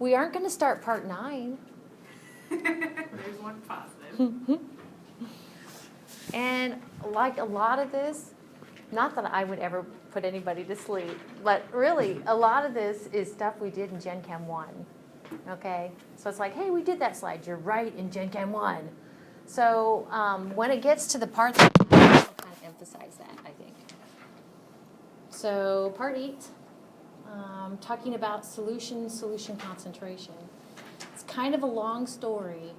We aren't going to start part 9. There's one positive. And like a lot of this, not that I would ever put anybody to sleep, but really a lot of this is stuff we did in Gen Chem 1. Okay? So it's like, hey, we did that slide. You're right in Gen Chem 1. So when it gets to the part that I'll kind of emphasize that, I think. So part 8, talking about solution concentration. It's kind of a long story,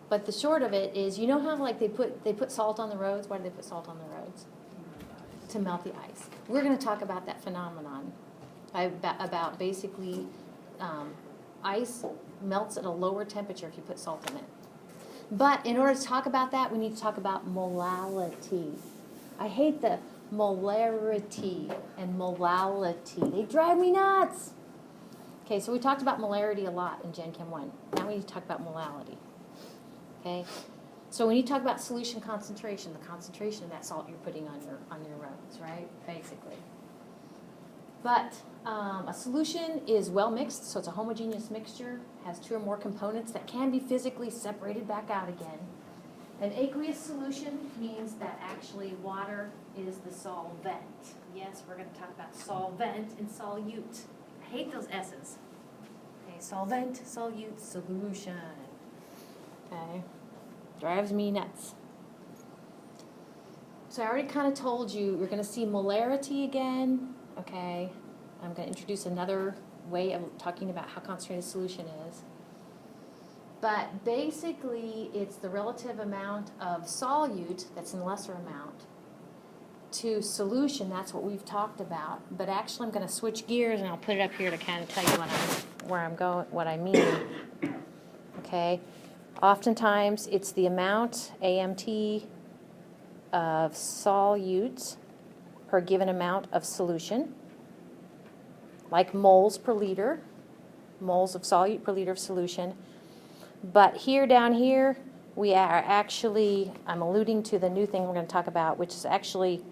but the short of it is, you know how like they put salt on the roads? Why do they put salt on the roads? To melt the ice. We're going to talk about that phenomenon, about basically ice melts at a lower temperature if you put salt in it. But in order to talk about that, we need to talk about molality. I hate the molarity and molality. They drive me nuts. Okay, so we talked about molarity a lot in Gen Chem 1. Now we need to talk about molality. Okay, so when you talk about solution concentration, the concentration of that salt you're putting on your roads, right? Basically. But a solution is well mixed, so it's a homogeneous mixture, has 2 or more components that can be physically separated back out again. An aqueous solution means that actually water is the solvent. Yes, we're going to talk about solvent and solute. I hate those S's. Okay, solvent, solute, solution. Okay, drives me nuts. So I already kind of told you we're going to see molarity again. Okay, I'm going to introduce another way of talking about how concentrated a solution is. But basically, it's the relative amount of solute that's in lesser amount to solution. That's what we've talked about. But actually, I'm going to switch gears, and I'll put it up here to kind of tell you where I'm going, what I mean. Okay. Oftentimes, it's the amount, AMT, of solutes per given amount of solution, like moles per liter, moles of solute per liter of solution. But here, down here, we are actually, I'm alluding to the new thing we're going to talk about, which is actually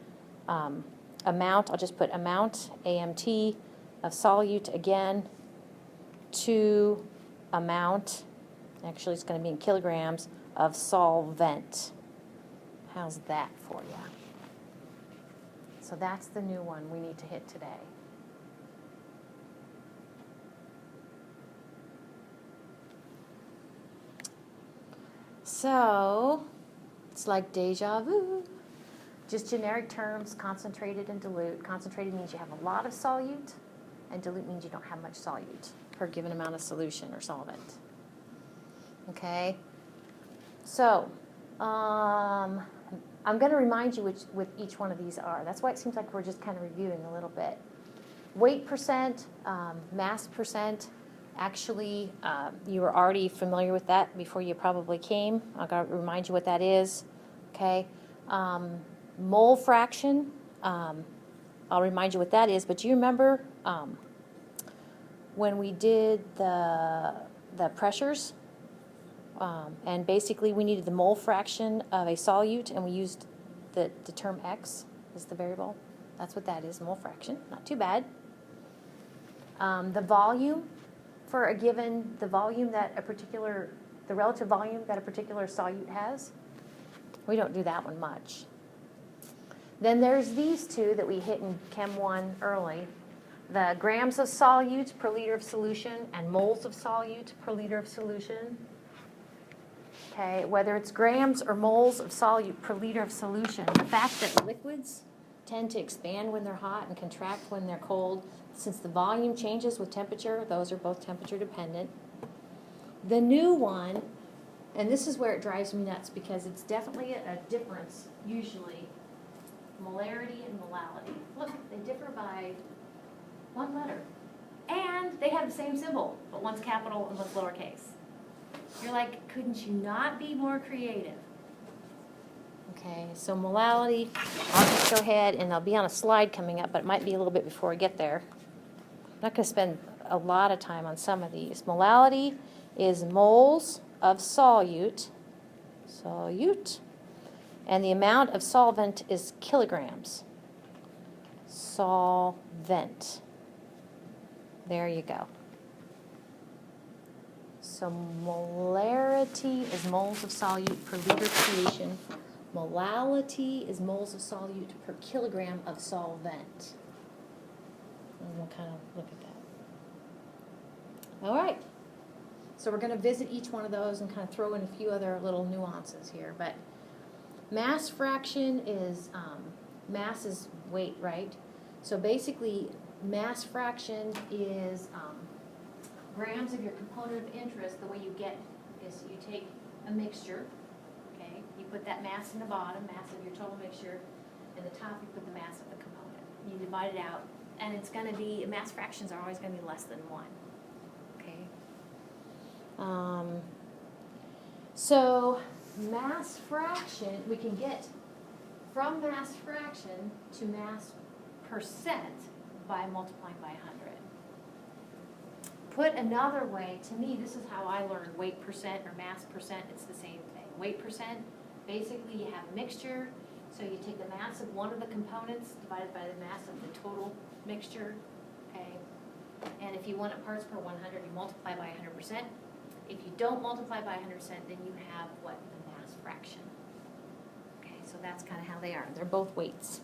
amount. I'll just put amount, AMT, of solute again, to amount, actually it's going to be in kilograms, of solvent. How's that for you? So that's the new one we need to hit today. So, it's like deja vu. Just generic terms, concentrated and dilute. Concentrated means you have a lot of solute, and dilute means you don't have much solute per given amount of solution or solvent. Okay? So, I'm going to remind you what each one of these are. That's why it seems like we're just kind of reviewing a little bit. Weight percent, mass percent. Actually, you were already familiar with that before you probably came. I've got to remind you what that is. Okay. Mole fraction, I'll remind you what that is. But do you remember when we did the pressures? And basically, we needed the mole fraction of a solute, and we used the term X as the variable. That's what that is, mole fraction. Not too bad. The volume for a given, the relative volume that a particular solute has. We don't do that one much. Then there's these two that we hit in Chem 1 early. The grams of solute per liter of solution and moles of solute per liter of solution. Okay, whether it's grams or moles of solute per liter of solution, the fact that liquids tend to expand when they're hot and contract when they're cold, since the volume changes with temperature, those are both temperature dependent. The new one, and this is where it drives me nuts because it's definitely a difference, usually, molarity and molality. Look, they differ by 1 letter. And they have the same symbol, but one's capital and one's lowercase. You're like, couldn't you not be more creative? Okay, so molality, I'll just go ahead and I'll be on a slide coming up, but it might be a little bit before I get there. I'm not going to spend a lot of time on some of these. Molality is moles of solute, and the amount of solvent is kilograms. Solvent. There you go. So molarity is moles of solute per liter creation. Molality is moles of solute per kilogram of solvent. And we'll kind of look at that. All right. So we're going to visit each one of those and kind of throw in a few other little nuances here. But mass fraction is, mass is weight, right? So basically, mass fraction is grams of your component of interest. The way you get is you take a mixture, okay? You put that mass in the bottom, mass of your total mixture, and the top you put the mass of the component. You divide it out, and it's going to be, mass fractions are always going to be less than 1, okay? So mass fraction, we can get from mass fraction to mass percent by multiplying by 100. Put another way, to me, this is how I learned weight percent or mass percent. It's the same thing. Weight percent, basically you have a mixture, so you take the mass of one of the components divided by the mass of the total mixture, okay? And if you want it parts per 100, you multiply by 100%. If you don't multiply by 100%, then you have what? The mass fraction. Okay, so that's kind of how they are. They're both weights.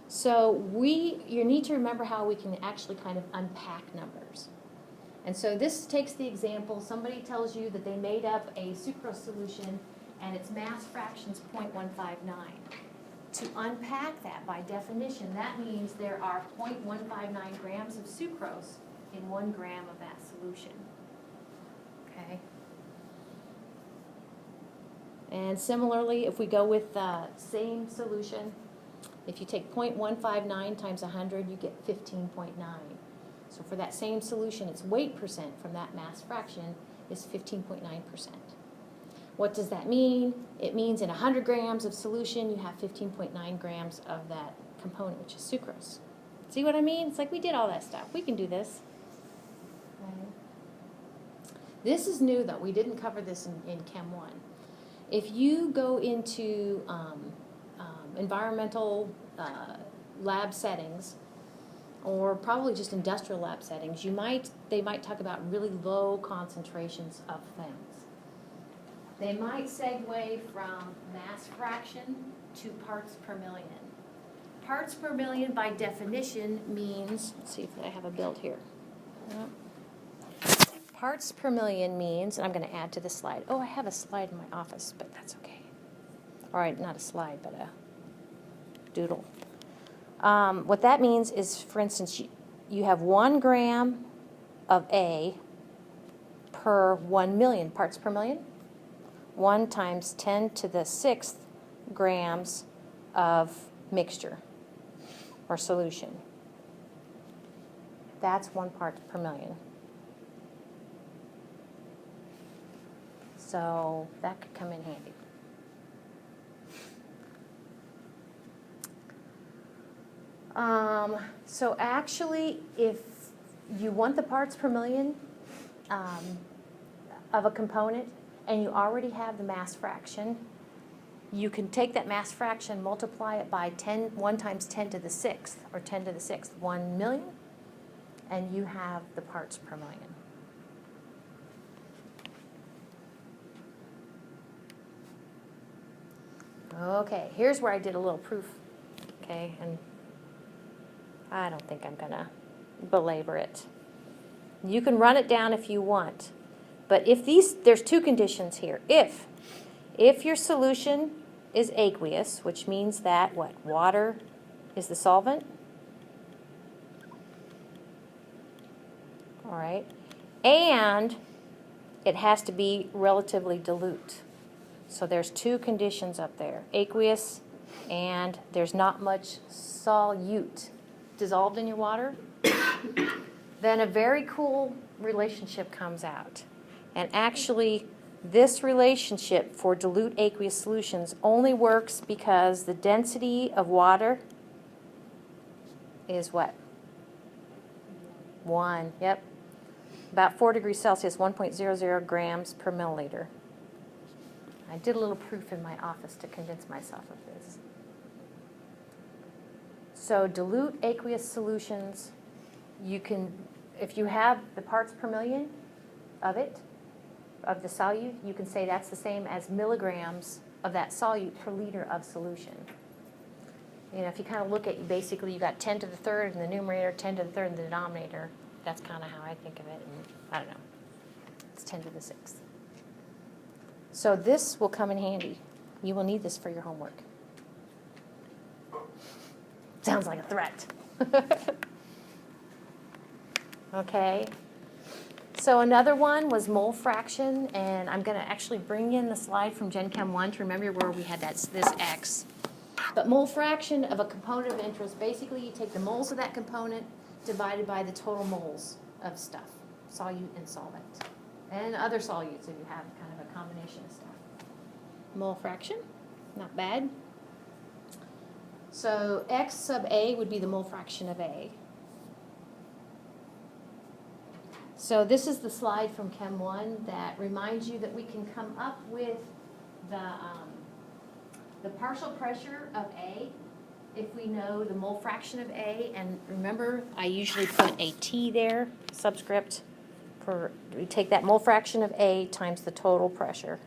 So you need to remember how we can actually kind of unpack numbers. And so this takes the example, somebody tells you that they made up a sucrose solution and its mass fraction is 0.159. To unpack that by definition, that means there are 0.159 grams of sucrose in 1 gram of that solution. Okay? And similarly, if we go with the same solution, if you take 0.159 times 100, you get 15.9. So for that same solution, its weight percent from that mass fraction is 15.9%. What does that mean? It means in 100 grams of solution, you have 15.9 grams of that component, which is sucrose. See what I mean? It's like we did all that stuff. We can do this. Okay. This is new, though. We didn't cover this in Chem 1. If you go into environmental lab settings, or probably just industrial lab settings, they might talk about really low concentrations of things. They might segue from mass fraction to parts per million. Parts per million, by definition, means, let's see if I have a build here. Parts per million means, and I'm going to add to this slide. Oh, I have a slide in my office, but that's okay. All right, not a slide, but a doodle. What that means is, for instance, you have 1 gram of A per 1 million parts per million. 1 times 10 to the 6th grams of mixture or solution. That's 1 part per million. So that could come in handy. So actually, if you want the parts per million of a component and you already have the mass fraction, you can take that mass fraction, multiply it by 1 times 10 to the 6th, or 10 to the 6th, 1 million, and you have the parts per million. Okay, here's where I did a little proof, okay, and I don't think I'm going to belabor it. You can run it down if you want, but there's 2 conditions here. If your solution is aqueous, which means that what? Water is the solvent. All right, and it has to be relatively dilute. So there's 2 conditions up there: aqueous, and there's not much solute dissolved in your water. Then a very cool relationship comes out. And actually, this relationship for dilute aqueous solutions only works because the density of water is what? 1, yep. About 4 degrees Celsius, 1.00 grams per milliliter. I did a little proof in my office to convince myself of this. So dilute aqueous solutions, you can if you have the parts per million of it, of the solute, you can say that's the same as milligrams of that solute per liter of solution. You know, if you kind of look at, basically you got 10 to the third in the numerator, 10 to the third in the denominator. That's kind of how I think of it, and I don't know. It's 10 to the sixth. So this will come in handy. You will need this for your homework. Sounds like a threat. Okay. So another one was mole fraction, and I'm going to actually bring in the slide from Gen Chem 1 to remember where we had this X. But mole fraction of a component of interest, basically you take the moles of that component divided by the total moles of stuff, solute and solvent, and other solutes if you have kind of a combination of stuff. Mole fraction, not bad. So X sub A would be the mole fraction of A. So this is the slide from Chem 1 that reminds you that we can come up with the partial pressure of A if we know the mole fraction of A. And remember, I usually put a T there, subscript, for we take that mole fraction of A times the total pressure.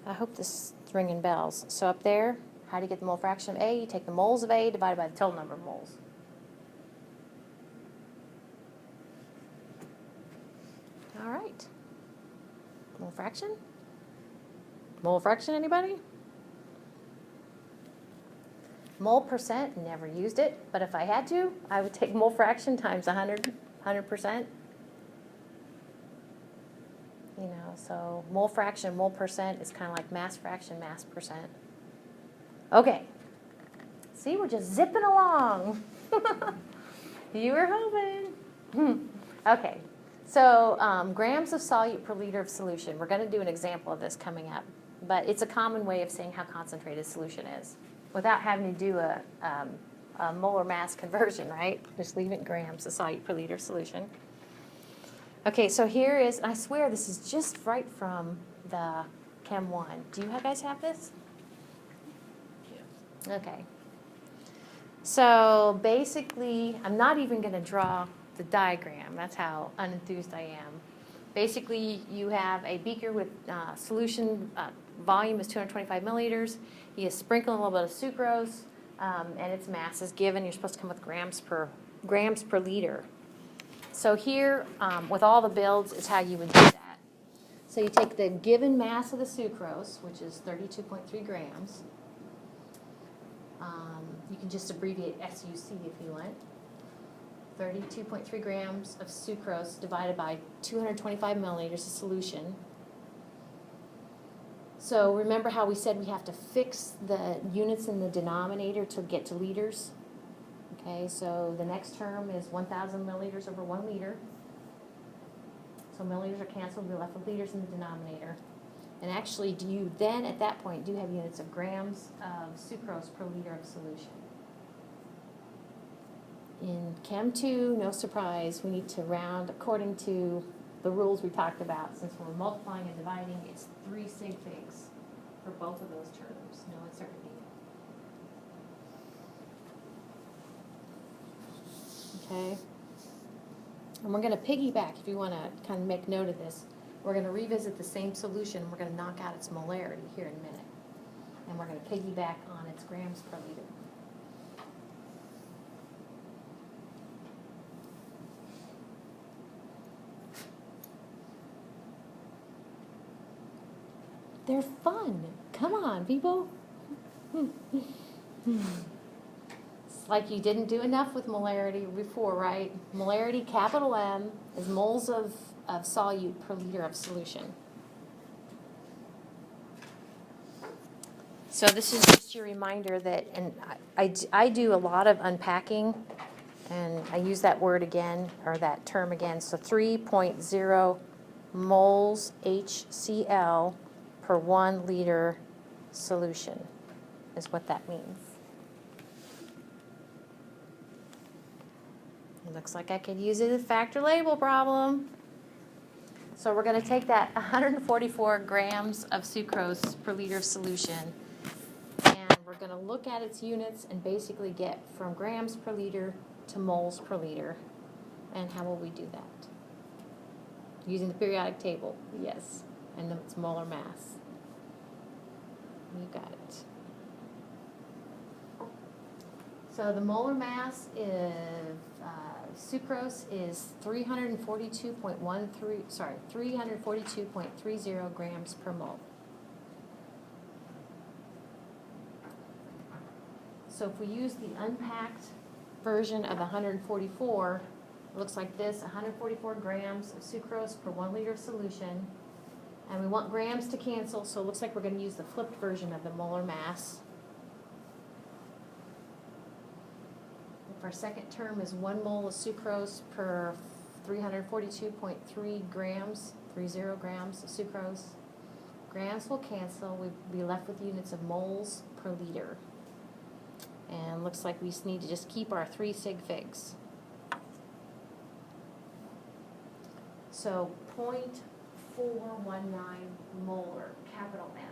I hope this is ringing bells. So up there, how do you get the mole fraction of A? You take the moles of A divided by the total number of moles. All right. Mole fraction? Mole fraction, anybody? Mole percent, never used it, but if I had to, I would take mole fraction times 100%. You know, so mole fraction, mole percent is kind of like mass fraction, mass percent. Okay. See, we're just zipping along. You were hoping. Okay. So grams of solute per liter of solution. We're going to do an example of this coming up. But it's a common way of saying how concentrated solution is without having to do a molar mass conversion, right? Just leave it in grams of solute per liter of solution. Okay, so here is, I swear this is just right from the Chem 1. Do you guys have this? Yeah. Okay. So basically, I'm not even going to draw the diagram. That's how unenthused I am. Basically, you have a beaker with solution volume is 225 milliliters. You sprinkle a little bit of sucrose, and its mass is given. You're supposed to come with grams per liter. So here, with all the builds, is how you would do that. So you take the given mass of the sucrose, which is 32.3 grams. You can just abbreviate SUC if you want. 32.3 grams of sucrose divided by 225 milliliters of solution. So remember how we said we have to fix the units in the denominator to get to liters? Okay, so the next term is 1,000 milliliters over 1 liter. So milliliters are canceled, we're left with liters in the denominator. And actually, do you then, at that point, do have units of grams of sucrose per liter of solution? In Chem 2, no surprise, we need to round according to the rules we talked about. Since we're multiplying and dividing, it's 3 sig figs for both of those terms, no uncertainty. Okay? And we're going to piggyback, if you want to kind of make note of this. We're going to revisit the same solution. We're going to knock out its molarity here in a minute. And we're going to piggyback on its grams per liter. They're fun. Come on, people. It's like you didn't do enough with molarity before, right? Molarity, capital M, is moles of solute per liter of solution. So this is just your reminder that, and I do a lot of unpacking, and I use that word again, or that term again. So 3.0 moles HCl per 1 liter solution is what that means. It looks like I could use it as a factor label problem. So we're going to take that 144 grams of sucrose per liter of solution, and we're going to look at its units and basically get from grams per liter to moles per liter. And how will we do that? Using the periodic table, yes, and then it's molar mass. You got it. So the molar mass is sucrose is 342.30 grams per mole. So if we use the unpacked version of 144, it looks like this: 144 grams of sucrose per 1 liter of solution. And we want grams to cancel, so it looks like we're going to use the flipped version of the molar mass. If our second term is 1 mole of sucrose per 342.3 grams, 30 grams of sucrose, grams will cancel. We'll be left with units of moles per liter. And looks like we need to just keep our 3 sig figs. So 0.419 molar, capital M,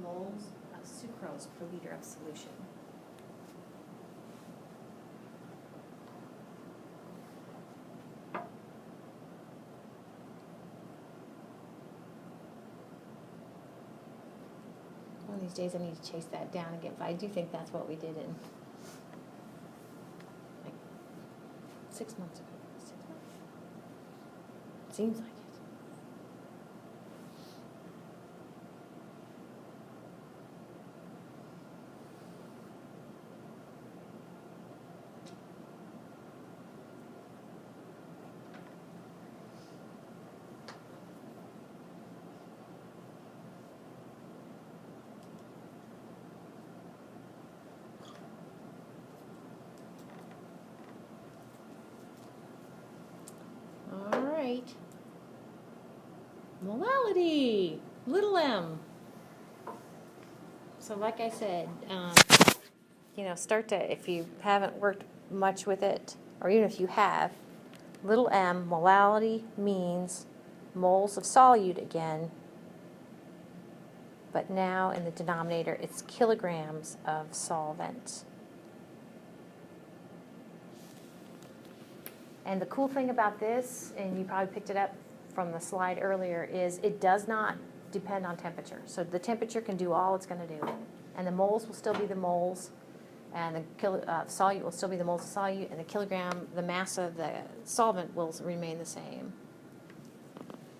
moles of sucrose per liter of solution. One of these days I need to chase that down again, but I do think that's what we did in like 6 months ago. 6 months? Seems like it. All right. Molality, little m. So like I said, start to, if you haven't worked much with it, or even if you have, little m, molality means moles of solute again, but now in the denominator it's kilograms of solvent. And the cool thing about this, and you probably picked it up from the slide earlier, is it does not depend on temperature. So the temperature can do all it's going to do. And the moles will still be the moles, and the solute will still be the moles of solute, and the kilogram, the mass of the solvent will remain the same.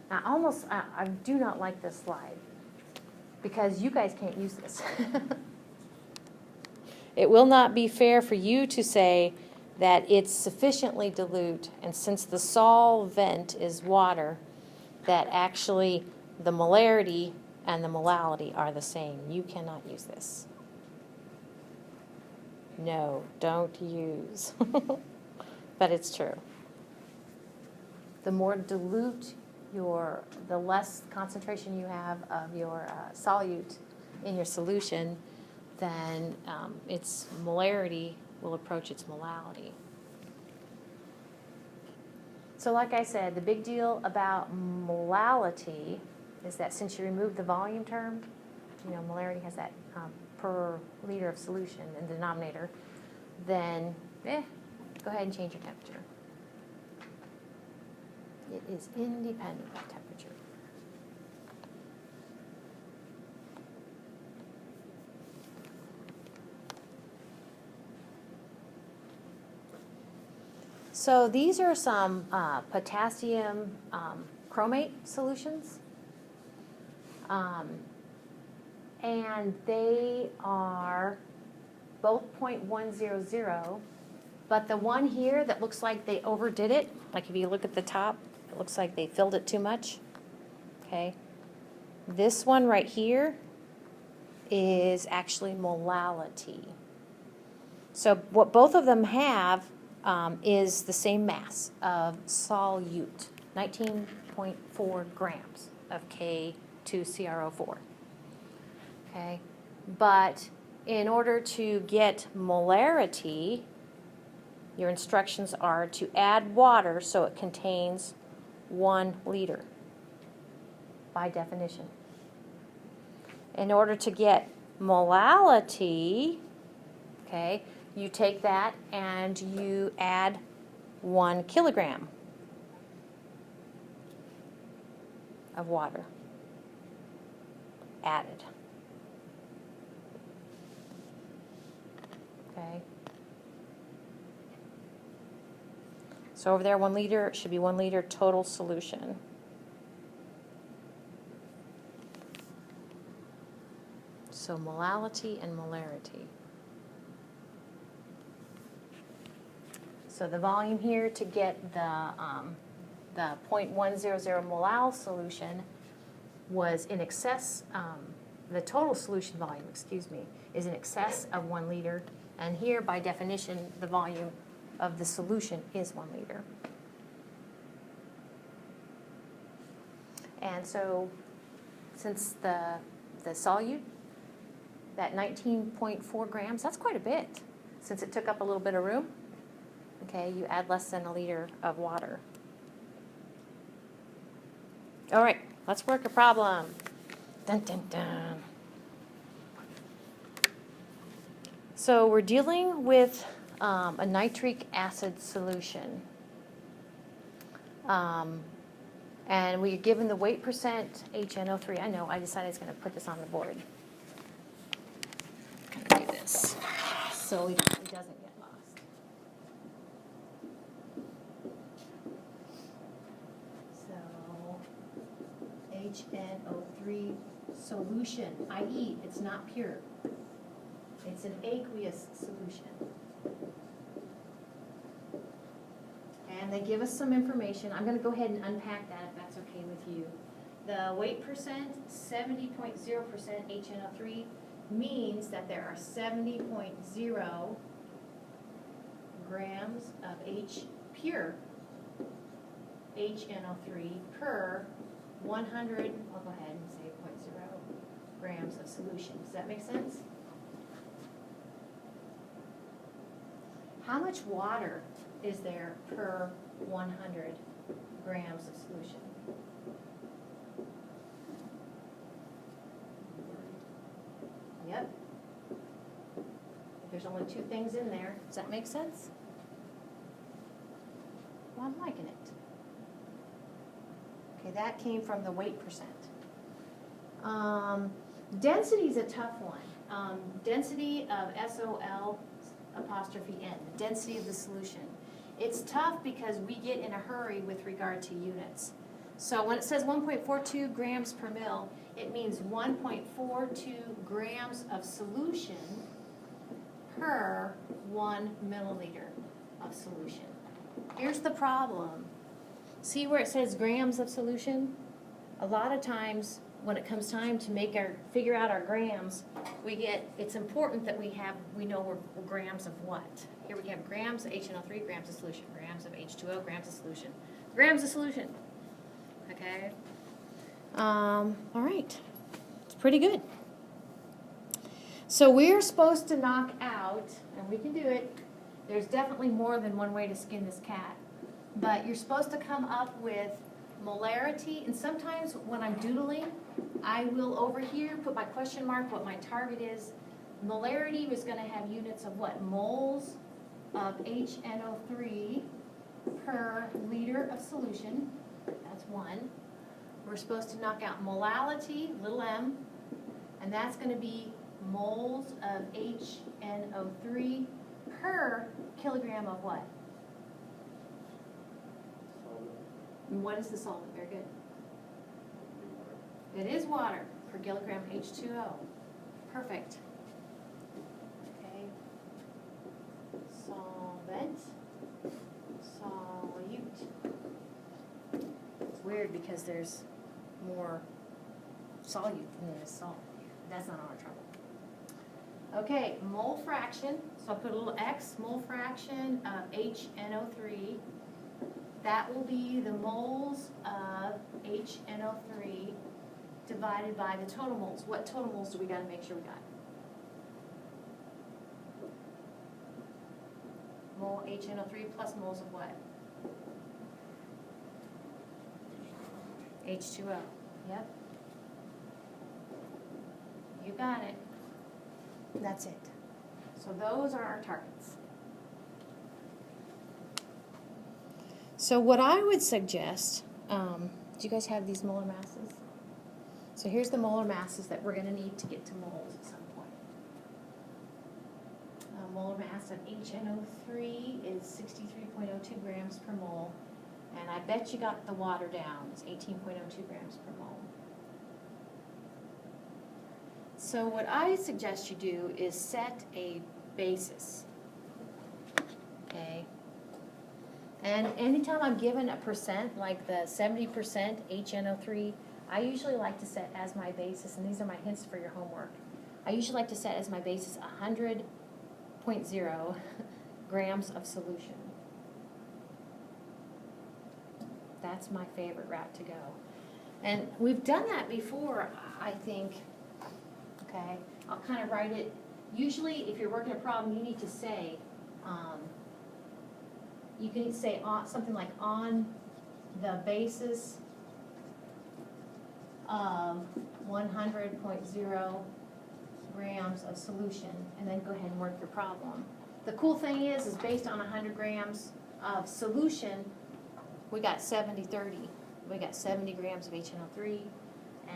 Now, I do not like this slide, because you guys can't use this. It will not be fair for you to say that it's sufficiently dilute, and since the solvent is water, that actually the molarity and the molality are the same. You cannot use this. No, don't use. But it's true. The more dilute the less concentration you have of your solute in your solution, then its molarity will approach its molality. So like I said, the big deal about molality is that since you remove the volume term, molarity has that per liter of solution in the denominator, then go ahead and change your temperature. It is independent of temperature. So these are some potassium chromate solutions. And they are both 0.100, but the one here that looks like they overdid it, like if you look at the top, it looks like they filled it too much. Okay. This one right here is actually molality. So what both of them have is the same mass of solute, 19.4 grams of K2CrO4. Okay, but in order to get molarity, your instructions are to add water so it contains 1 liter by definition. In order to get molality, okay, you take that and you add 1 kilogram of water added. Okay. So over there, 1 liter should be 1 liter total solution. So molality and molarity. So the volume here to get the 0.100 molal solution was in excess, the total solution volume, excuse me, is in excess of 1 liter. And here, by definition, the volume of the solution is 1 liter. And so, since the solute, that 19.4 grams, that's quite a bit. Since it took up a little bit of room, okay, you add less than 1 liter of water. All right, let's work a problem. Dun, dun, dun. So we're dealing with a nitric acid solution. And we're given the weight percent HNO3. I know, I decided I was going to put this on the board. I'm going to do this so it doesn't get lost. So, HNO3 solution, i.e., it's not pure. It's an aqueous solution. And they give us some information. I'm going to go ahead and unpack that if that's okay with you. The weight percent, 70.0% HNO3, means that there are 70.0 grams of pure HNO3 per 100, I'll go ahead and say 0.0 grams of solution. Does that make sense? How much water is there per 100 grams of solution? Yep. There's only 2 things in there. Does that make sense? Well, I'm liking it. Okay, that came from the weight percent. Density is a tough one. Density of SOL apostrophe N, the density of the solution. It's tough because we get in a hurry with regard to units. So when it says 1.42 grams per mil, it means 1.42 grams of solution per 1 milliliter of solution. Here's the problem. See where it says grams of solution? A lot of times when it comes time to figure out our grams, it's important that we know we're grams of what. Here we have grams of HNO3, grams of solution, grams of H2O, grams of solution, grams of solution. Okay? All right. It's pretty good. So we're supposed to knock out, and we can do it, there's definitely more than one way to skin this cat, but you're supposed to come up with molarity, and sometimes when I'm doodling, I will over here put my question mark, what my target is. Molarity is going to have units of what? Moles of HNO3 per liter of solution. That's 1. We're supposed to knock out molality, little m, and that's going to be moles of HNO3 per kilogram of what? And what is the solvent? Very good. It is water per kilogram H2O. Perfect. Okay. Solvent. Solute. It's weird because there's more solute than there is salt. That's not our trouble. Okay, mole fraction. So I put a little X, mole fraction of HNO3. That will be the moles of HNO3 divided by the total moles. What total moles do we got to make sure we got? Mole HNO3 plus moles of what? H2O. Yep. You got it. That's it. So those are our targets. So what I would suggest, do you guys have these molar masses? So here's the molar masses that we're going to need to get to moles at some point. Molar mass of HNO3 is 63.02 grams per mole. And I bet you got the water down. It's 18.02 grams per mole. So what I suggest you do is set a basis. Okay? And anytime I'm given a percent, like the 70% HNO3, I usually like to set as my basis, and these are my hints for your homework. I usually like to set as my basis 100.0 grams of solution. That's my favorite route to go. And we've done that before, I think. Okay, I'll kind of write it. Usually, if you're working a problem, you need to say, you can say something like on the basis of 100.0 grams of solution, and then go ahead and work your problem. The cool thing is based on 100 grams of solution, we got 70-30. We got 70 grams of HNO3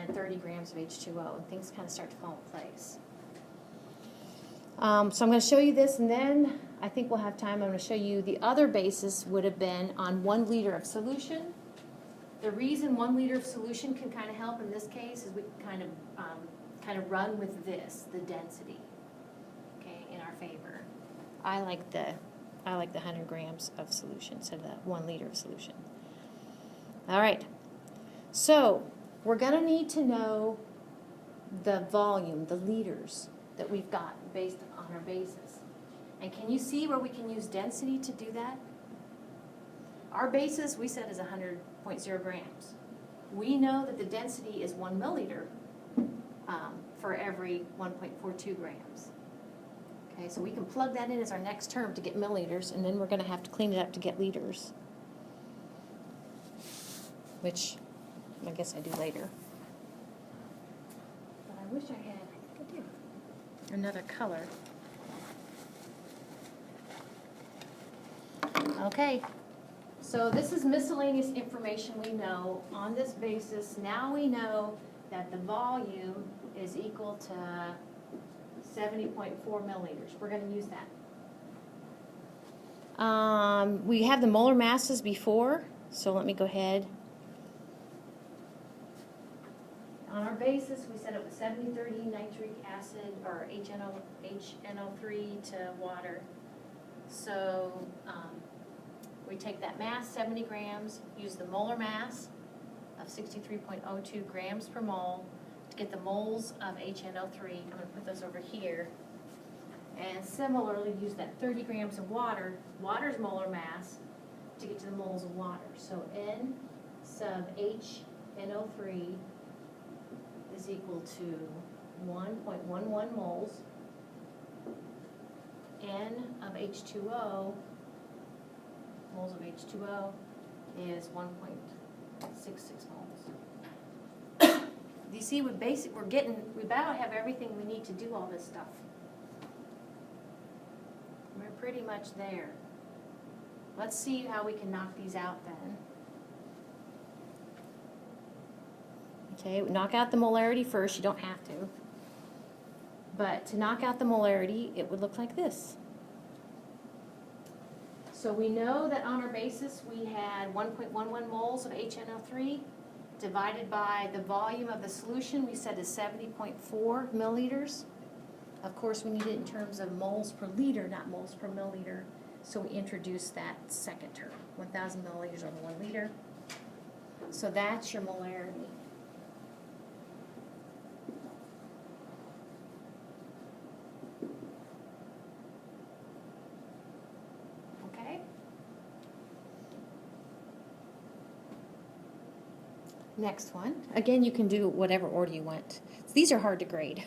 and 30 grams of H2O, and things kind of start to fall in place. So I'm going to show you this, and then I think we'll have time. I'm going to show you the other basis would have been on 1 liter of solution. The reason 1 liter of solution can kind of help in this case is we can kind of run with this, the density, okay, in our favor. I like the 100 grams of solution instead of that 1 liter of solution. All right, so we're going to need to know the volume, the liters that we've got based on our basis. And can you see where we can use density to do that? Our basis, we said, is 100.0 grams. We know that the density is 1 milliliter for every 1.42 grams. Okay, so we can plug that in as our next term to get milliliters, and then we're going to have to clean it up to get liters, which I guess I do later. But I wish I had, I do, another color. Okay, so this is miscellaneous information we know. On this basis, now we know that the volume is equal to 70.4 milliliters. We're going to use that. We have the molar masses before, so let me go ahead. On our basis, we said it was 70-30 nitric acid, or HNO3 to water. So we take that mass, 70 grams, use the molar mass of 63.02 grams per mole to get the moles of HNO3. I'm going to put those over here. And similarly, use that 30 grams of water, water's molar mass, to get to the moles of water. So N sub HNO3 is equal to 1.11 moles. N of H2O, moles of H2O, is 1.66 moles. You see, we about have everything we need to do all this stuff. We're pretty much there. Let's see how we can knock these out then. Okay, knock out the molarity first. You don't have to. But to knock out the molarity, it would look like this. So we know that on our basis we had 1.11 moles of HNO3 divided by the volume of the solution we said is 70.4 milliliters. Of course, we need it in terms of moles per liter, not moles per milliliter. So we introduced that second term, 1,000 milliliters over 1 liter. So that's your molarity. Next one. Again, you can do whatever order you want. These are hard to grade.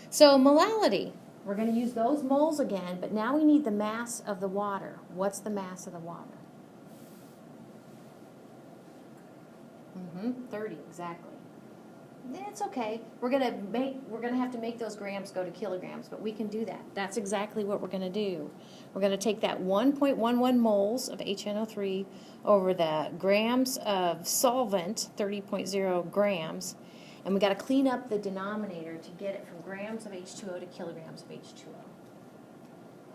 So molality. We're going to use those moles again, but now we need the mass of the water. What's the mass of the water? 30, exactly. It's okay. We're gonna have to make those grams go to kilograms, but we can do that. That's exactly what we're gonna do. We're gonna take that 1.11 moles of HNO3 over the grams of solvent, 30.0 grams, and we gotta clean up the denominator to get it from grams of H2O to kilograms of H2O.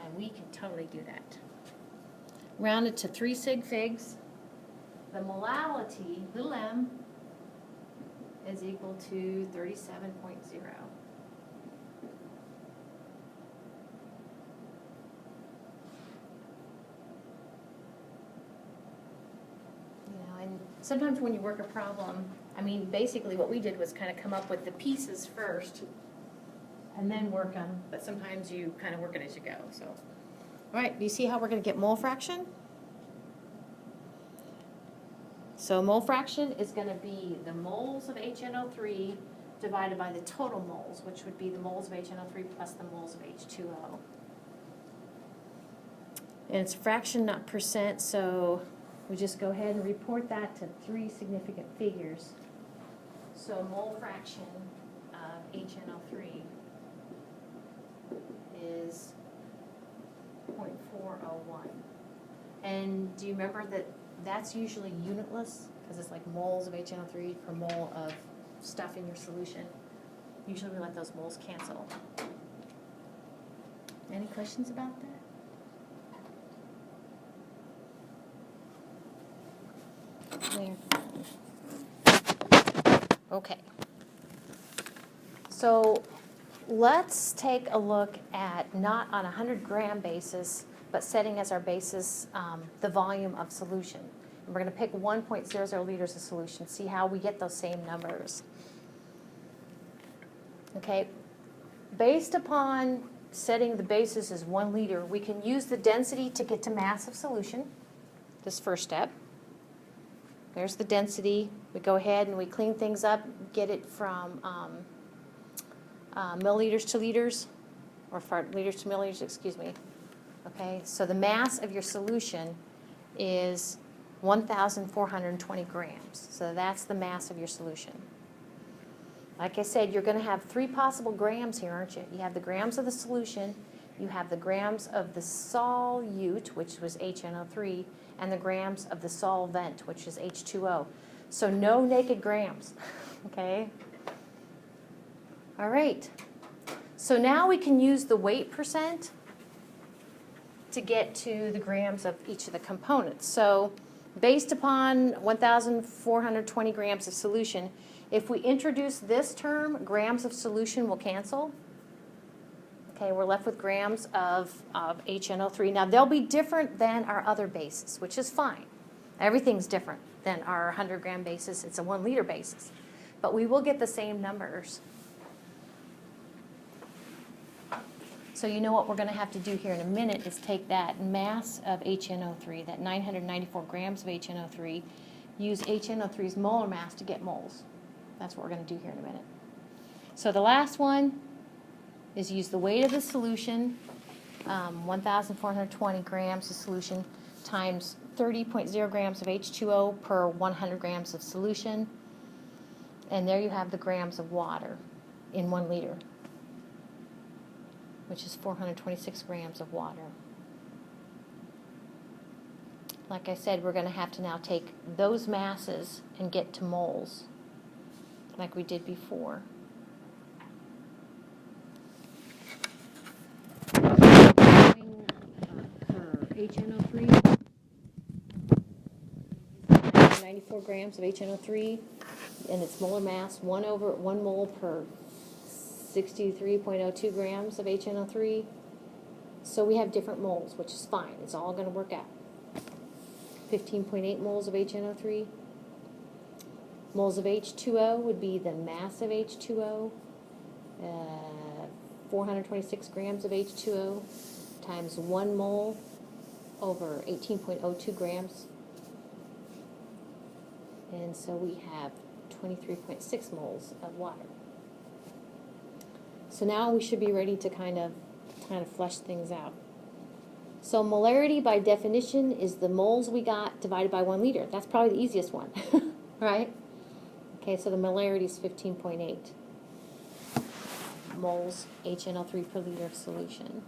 And we can totally do that. Round it to 3 sig figs. The molality, little m, is equal to 37.0. And sometimes when you work a problem, I mean, basically what we did was kind of come up with the pieces first and then work them, but sometimes you kind of work it as you go. So, all right, do you see how we're going to get mole fraction? So mole fraction is going to be the moles of HNO3 divided by the total moles, which would be the moles of HNO3 plus the moles of H2O. And it's fraction, not percent, so we just go ahead and report that to 3 significant figures. So mole fraction of HNO3 is 0.401. And do you remember that that's usually unitless, because it's like moles of HNO3 per mole of stuff in your solution. Usually we let those moles cancel. Any questions about that? There. Okay. So let's take a look at not on a 100-gram basis, but setting as our basis the volume of solution. And we're going to pick 1.00 liters of solution, see how we get those same numbers. Okay, based upon setting the basis as 1 liter, we can use the density to get to mass of solution, this first step. There's the density. We go ahead and we clean things up, get it from milliliters to liters, or liters to milliliters, excuse me. Okay, so the mass of your solution is 1,420 grams. So that's the mass of your solution. Like I said, you're going to have 3 possible grams here, aren't you? You have the grams of the solution, you have the grams of the solute, which was HNO3, and the grams of the solvent, which is H2O. So no naked grams, okay? All right. So now we can use the weight percent to get to the grams of each of the components. So based upon 1,420 grams of solution, if we introduce this term, grams of solution will cancel. Okay, we're left with grams of HNO3. Now, they'll be different than our other bases, which is fine. Everything's different than our 100-gram basis. It's a 1-liter basis. But we will get the same numbers. So you know what we're going to have to do here in a minute is take that mass of HNO3, that 994 grams of HNO3, use HNO3's molar mass to get moles. That's what we're going to do here in a minute. So the last one is use the weight of the solution, 1,420 grams of solution times 30.0 grams of H2O per 100 grams of solution. And there you have the grams of water in 1 liter, which is 426 grams of water. Like I said, we're going to have to now take those masses and get to moles, like we did before. For HNO3, 94 grams of HNO3, and its molar mass, 1 mole per 63.02 grams of HNO3. So we have different moles, which is fine. It's all going to work out. 15.8 moles of HNO3. Moles of H2O would be the mass of H2O. 426 grams of H2O times 1 mole over 18.02 grams. And so we have 23.6 moles of water. So now we should be ready to kind of flesh things out. So molarity by definition is the moles we got divided by 1 liter. That's probably the easiest one, right? Okay, so the molarity is 15.8 moles HNO3 per liter of solution.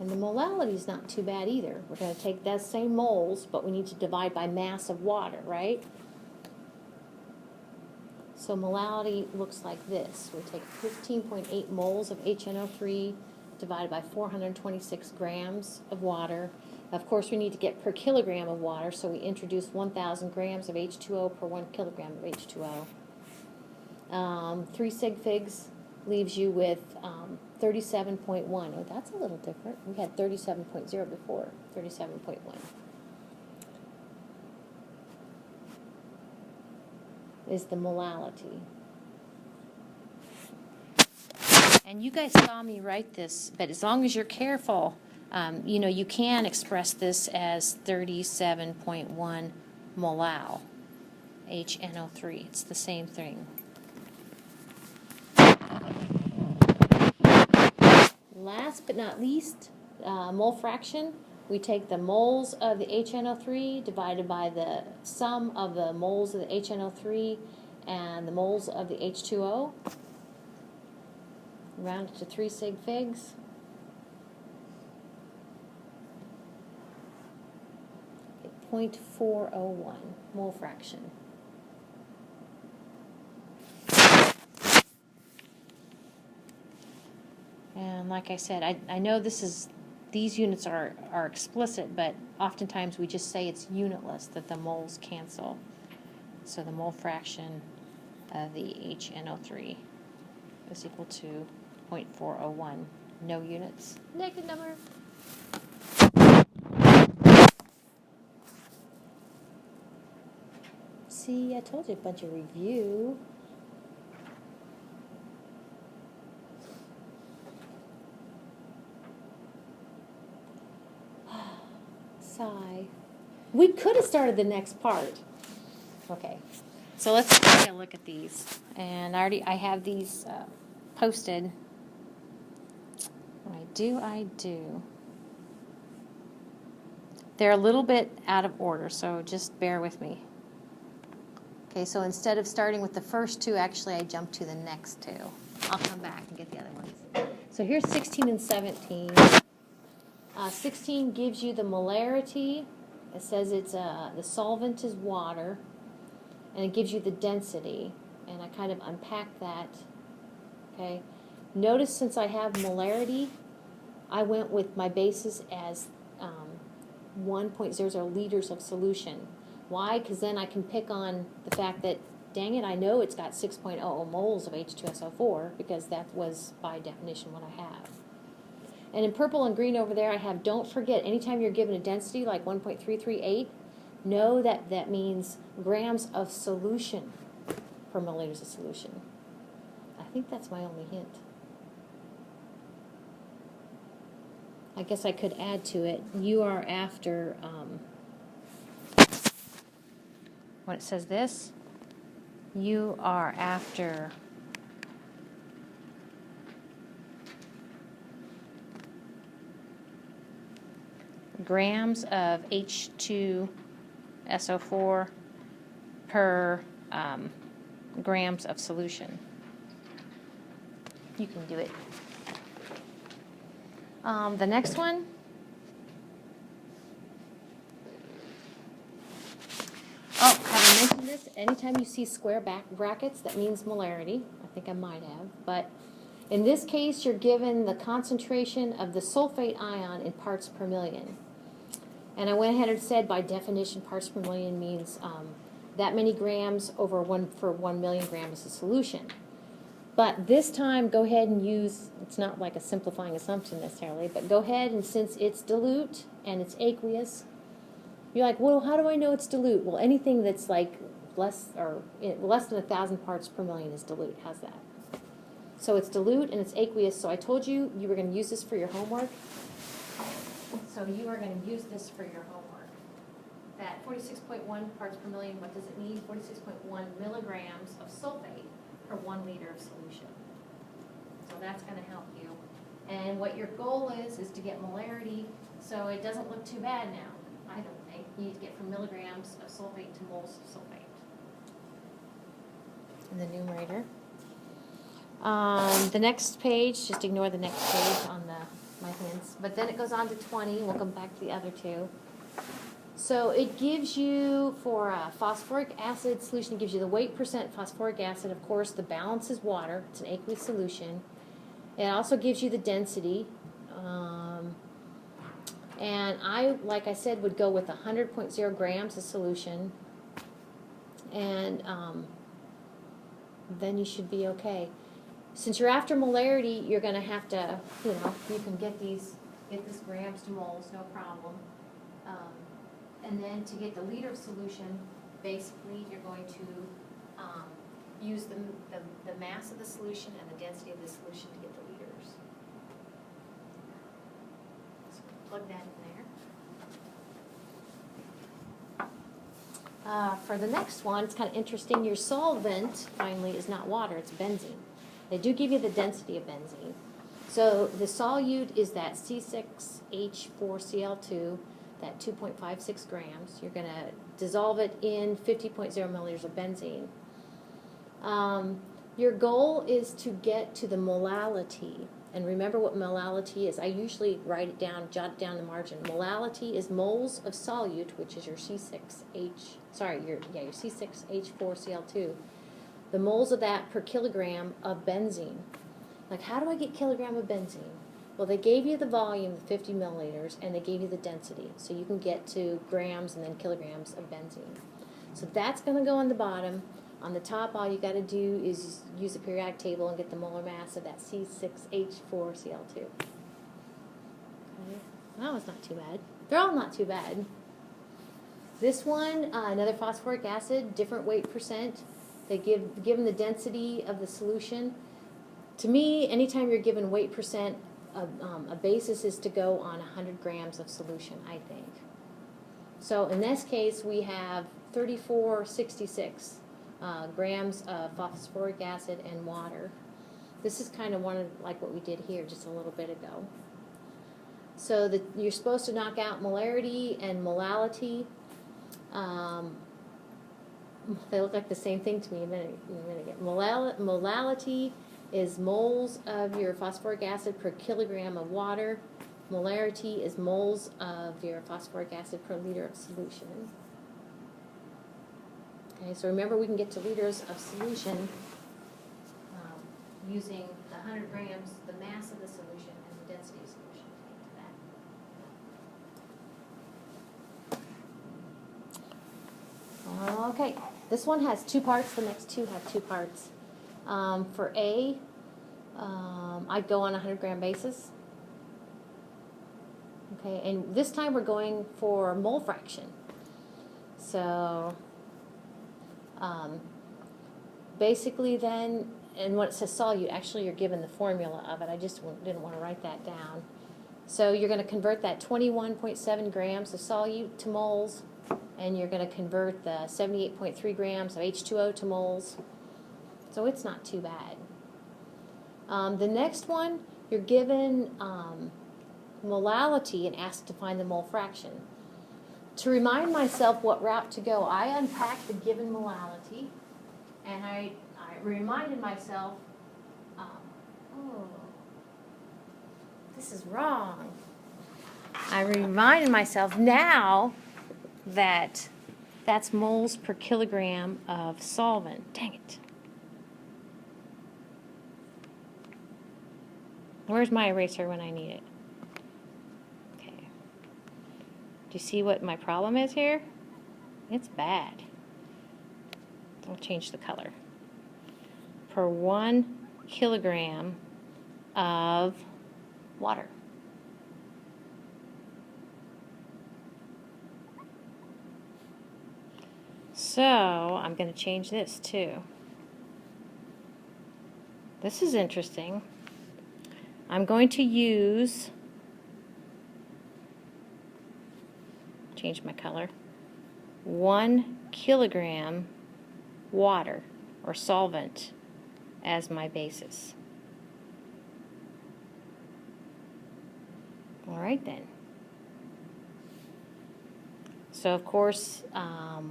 And the molality is not too bad either. We're going to take those same moles, but we need to divide by mass of water, right? So molality looks like this. We take 15.8 moles of HNO3 divided by 426 grams of water. Of course, we need to get per kilogram of water, so we introduce 1,000 grams of H2O per 1 kilogram of H2O. 3 sig figs leaves you with 37.1. Oh, that's a little different. We had 37.0 before, 37.1. Is the molality. And you guys saw me write this, but as long as you're careful, you know, you can express this as 37.1 molal, HNO3. It's the same thing. Last but not least, mole fraction. We take the moles of the HNO3 divided by the sum of the moles of the HNO3 and the moles of the H2O. Round it to 3 sig figs. Okay, 0.401 mole fraction. And like I said, I know these units are explicit, but oftentimes we just say it's unitless, that the moles cancel. So the mole fraction of the HNO3 is equal to 0.401. No units. Negative number. See, I told you a bunch of review. Sigh. We could have started the next part. Okay, so let's take a look at these. And I have these posted. I do. They're a little bit out of order, so just bear with me. Okay, so instead of starting with the first two, actually I jumped to the next two. I'll come back and get the other ones. So here's 16 and 17. 16 gives you the molarity. It says it's the solvent is water, and it gives you the density. And I kind of unpacked that. Okay. Notice since I have molarity, I went with my basis as 1.00 liters of solution. Why? Because then I can pick on the fact that, dang it, I know it's got 6.00 moles of H2SO4 because that was by definition what I have. And in purple and green over there, I have, don't forget, anytime you're given a density like 1.338, know that that means grams of solution per milliliters of solution. I think that's my only hint. I guess I could add to it, you are after, when it says this, you are after grams of H2SO4 per grams of solution. You can do it. The next one, have I mentioned this? Anytime you see square brackets, that means molarity. I think I might have. But in this case, you're given the concentration of the sulfate ion in parts per million. And I went ahead and said, by definition, parts per million means that many grams over 1 million grams of solution. But this time, go ahead and use, it's not like a simplifying assumption necessarily, but go ahead and since it's dilute and it's aqueous, you're like, well, how do I know it's dilute? Well, anything that's like less than 1,000 parts per million is dilute. How's that? So it's dilute and it's aqueous. So I told you you were going to use this for your homework. So you are going to use this for your homework. that 46.1 parts per million, what does it mean? 46.1 milligrams of sulfate per 1 liter of solution. So that's gonna help you. And what your goal is to get molarity, so it doesn't look too bad now, I don't think. You need to get from milligrams of sulfate to moles of sulfate. In the numerator. The next page, just ignore the next page on my hints, but then it goes on to 20, we'll come back to the other two. So it gives you, for a phosphoric acid solution, it gives you the weight percent phosphoric acid. Of course, the balance is water. It's an aqueous solution. It also gives you the density. And I, like I said, would go with 100.0 grams of solution. And then you should be okay. Since you're after molarity, you're going to have to, you can get this grams to moles, no problem. And then to get the liter of solution, basically you're going to use the mass of the solution and the density of the solution to get the liters. So plug that in there. For the next one, it's kind of interesting. Your solvent, finally, is not water, it's benzene. They do give you the density of benzene. So the solute is that C6H4Cl2, that 2.56 grams. You're going to dissolve it in 50.0 milliliters of benzene. Your goal is to get to the molality. And remember what molality is. I usually write it down, jot it down in the margin. Molality is moles of solute, which is your your C6H4Cl2. The moles of that per kilogram of benzene. Like, how do I get kilogram of benzene? Well, they gave you the volume, the 50 milliliters, and they gave you the density. So you can get to grams and then kilograms of benzene. So that's going to go on the bottom. On the top, all you got to do is use the periodic table and get the molar mass of that C6H4Cl2. Okay. That was not too bad. They're all not too bad. This one, another phosphoric acid, different weight percent. They give them the density of the solution. To me, anytime you're given weight percent, a basis is to go on 100 grams of solution, I think. So in this case, we have 3466 grams of phosphoric acid and water. This is kind of like what we did here just a little bit ago. So you're supposed to knock out molarity and molality. They look like the same thing to me a minute ago. Molality is moles of your phosphoric acid per kilogram of water. Molarity is moles of your phosphoric acid per liter of solution. Okay, so remember we can get to liters of solution using the 100 grams, the mass of the solution, and the density of solution to get to that. Okay, this one has two parts. The next two have two parts. For A, I'd go on a 100 gram basis. Okay, and this time we're going for mole fraction. So basically then, and when it says solute, actually you're given the formula of it. I just didn't want to write that down. So you're going to convert that 21.7 grams of solute to moles, and you're going to convert the 78.3 grams of H2O to moles. So it's not too bad. The next one, you're given molality and asked to find the mole fraction. To remind myself what route to go, I unpacked the given molality, and I reminded myself, oh, this is wrong. I reminded myself now that that's moles per kilogram of solvent. Dang it. Where's my eraser when I need it? Okay. Do you see what my problem is here? It's bad. I'll change the color. Per 1 kilogram of water. So I'm going to change this too. This is interesting. I'm going to change my color. 1 kilogram water or solvent as my basis. All right then. So of course,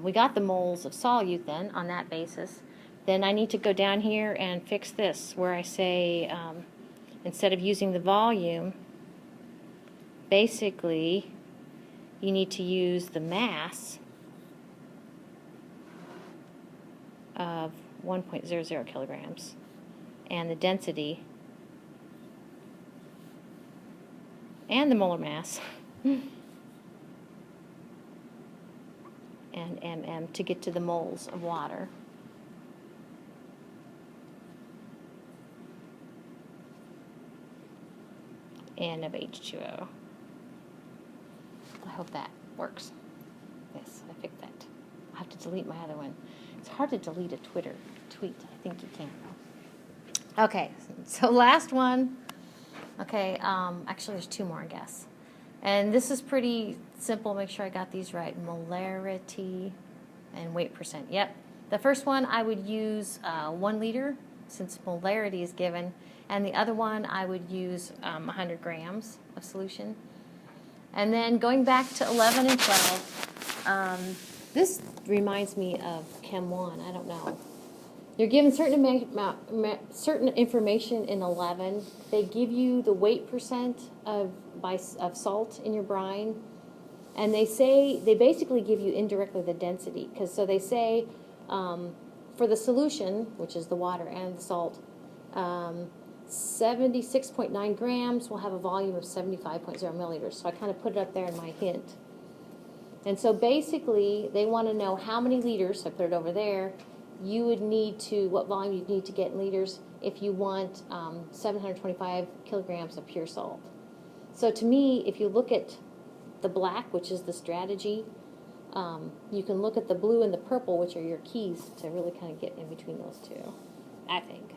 we got the moles of solute then on that basis. Then I need to go down here and fix this where I say instead of using the volume, basically you need to use the mass of 1.00 kilograms and the density and the molar mass and mm to get to the moles of water. And of H2O. I hope that works. Yes, I fixed that. I'll have to delete my other one. It's hard to delete a Twitter tweet. I think you can though. Okay, so last one. Okay, actually there's two more, I guess. And this is pretty simple. Make sure I got these right. Molarity and weight percent. Yep. The first one I would use 1 liter since molarity is given. And the other one I would use 100 grams of solution. And then going back to 11 and 12, this reminds me of Chem 1. I don't know. You're given certain information in 11. They give you the weight percent of salt in your brine, and they basically give you indirectly the density. So they say for the solution, which is the water and the salt, 76.9 grams will have a volume of 75.0 milliliters. So I kind of put it up there in my hint. And so basically, they want to know how many liters, so I put it over there, you would need to, what volume you'd need to get in liters if you want 725 kilograms of pure salt. So to me, if you look at the black, which is the strategy, you can look at the blue and the purple, which are your keys, to really kind of get in between those two, I think.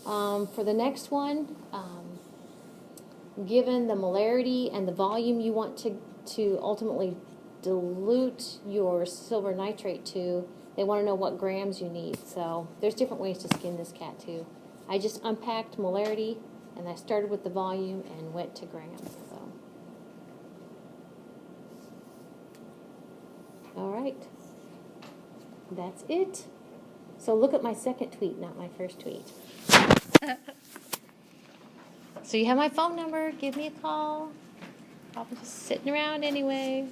For the next one, given the molarity and the volume you want to ultimately dilute your silver nitrate to, they want to know what grams you need. So there's different ways to skin this cat too. I just unpacked molarity and I started with the volume and went to grams. So, all right, that's it. So look at my second tweet, not my first tweet. So you have my phone number. Give me a call. Probably just sitting around anyway.